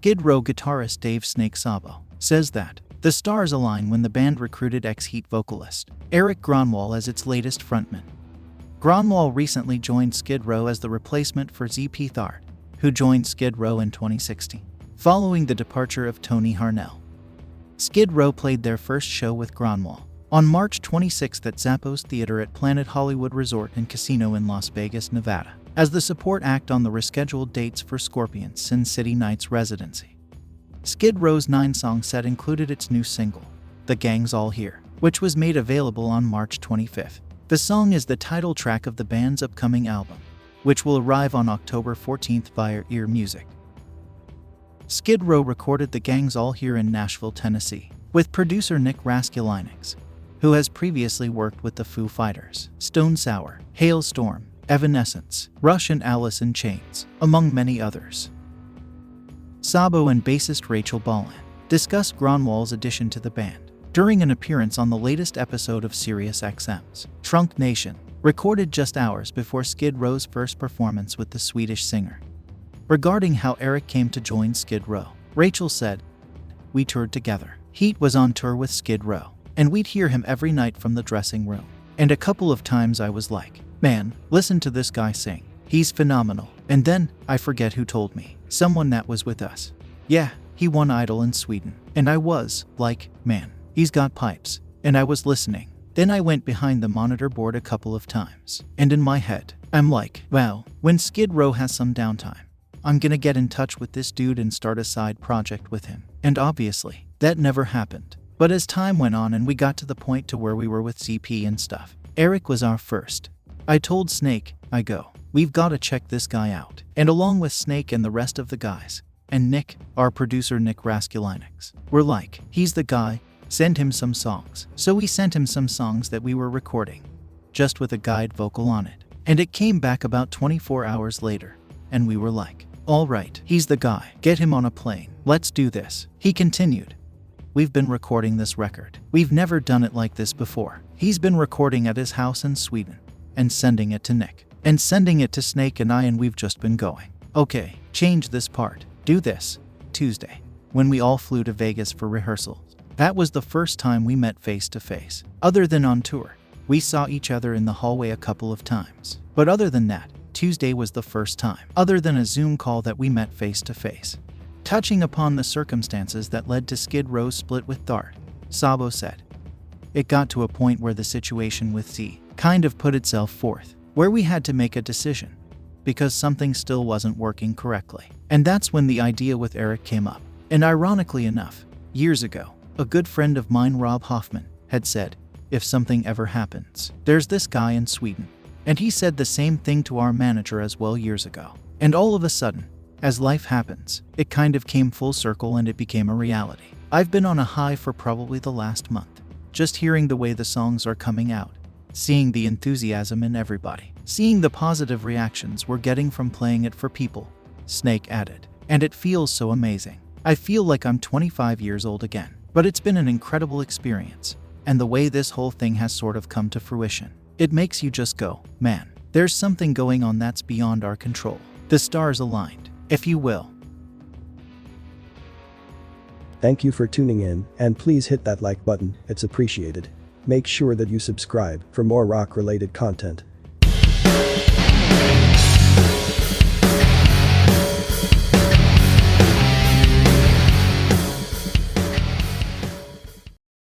Skid Row guitarist Dave "Snake" Sabo says that the stars align when the band recruited ex-H.E.A.T vocalist Erik Grönwall as its latest frontman. Grönwall recently joined Skid Row as the replacement for ex-H.E.A.T, who joined Skid Row in 2016, following the departure of Tony Harnell. Skid Row played their first show with Grönwall on March 26 at Zappos Theater at Planet Hollywood Resort and Casino in Las Vegas, Nevada, as the support act on the rescheduled dates for Scorpions' Sin City Nights residency. Skid Row's 9-song set included its new single, The Gang's All Here, which was made available on March 25. The song is the title track of the band's upcoming album, which will arrive on October 14 via Ear Music. Skid Row recorded The Gang's All Here in Nashville, Tennessee, with producer Nick Raskulinecz, who has previously worked with the Foo Fighters, Stone Sour, Hailstorm, Evanescence, Rush and Alice in Chains, among many others. Sabo and bassist Rachel Ballan discussed Grönwall's addition to the band during an appearance on the latest episode of SiriusXM's Trunk Nation, recorded just hours before Skid Row's first performance with the Swedish singer. Regarding how Erik came to join Skid Row, Rachel said, "We toured together. H.E.A.T was on tour with Skid Row, and we'd hear him every night from the dressing room. And a couple of times I was like, man, listen to this guy sing. He's phenomenal. And then, I forget who told me, someone that was with us. Yeah, he won Idol in Sweden. And I was like, man, he's got pipes. And I was listening. Then I went behind the monitor board a couple of times. And in my head, I'm like, wow, when Skid Row has some downtime, I'm gonna get in touch with this dude and start a side project with him. And obviously, that never happened. But as time went on and we got to the point to where we were with CP and stuff, Erik was our first. I told Snake, I go, we've gotta check this guy out. And along with Snake and the rest of the guys, and Nick, our producer Nick Raskulinecz, we're like, he's the guy, send him some songs. So we sent him some songs that we were recording, just with a guide vocal on it. And it came back about 24 hours later, and we were like, all right, he's the guy, get him on a plane, let's do this. He continued, we've been recording this record. We've never done it like this before. He's been recording at his house in Sweden, and sending it to Nick, and sending it to Snake and I, and we've just been going, okay, change this part, do this. Tuesday, when we all flew to Vegas for rehearsals, that was the first time we met face to face. Other than on tour, we saw each other in the hallway a couple of times. But other than that, Tuesday was the first time, other than a Zoom call, that we met face to face. Touching upon the circumstances that led to Skid Row's split with Dart, Sabo said, it got to a point where the situation with Z kind of put itself forth, where we had to make a decision, because something still wasn't working correctly. And that's when the idea with Erik came up. And ironically enough, years ago, a good friend of mine, Rob Hoffman, had said, if something ever happens, there's this guy in Sweden. And he said the same thing to our manager as well years ago. And all of a sudden, as life happens, it kind of came full circle and it became a reality. I've been on a high for probably the last month, just hearing the way the songs are coming out, seeing the enthusiasm in everybody, seeing the positive reactions we're getting from playing it for people, Snake added. And it feels so amazing. I feel like I'm 25 years old again. But it's been an incredible experience. And the way this whole thing has sort of come to fruition, it makes you just go, man, there's something going on that's beyond our control. The stars aligned, if you will. Thank you for tuning in, and please hit that like button, it's appreciated. Make sure that you subscribe for more rock-related content.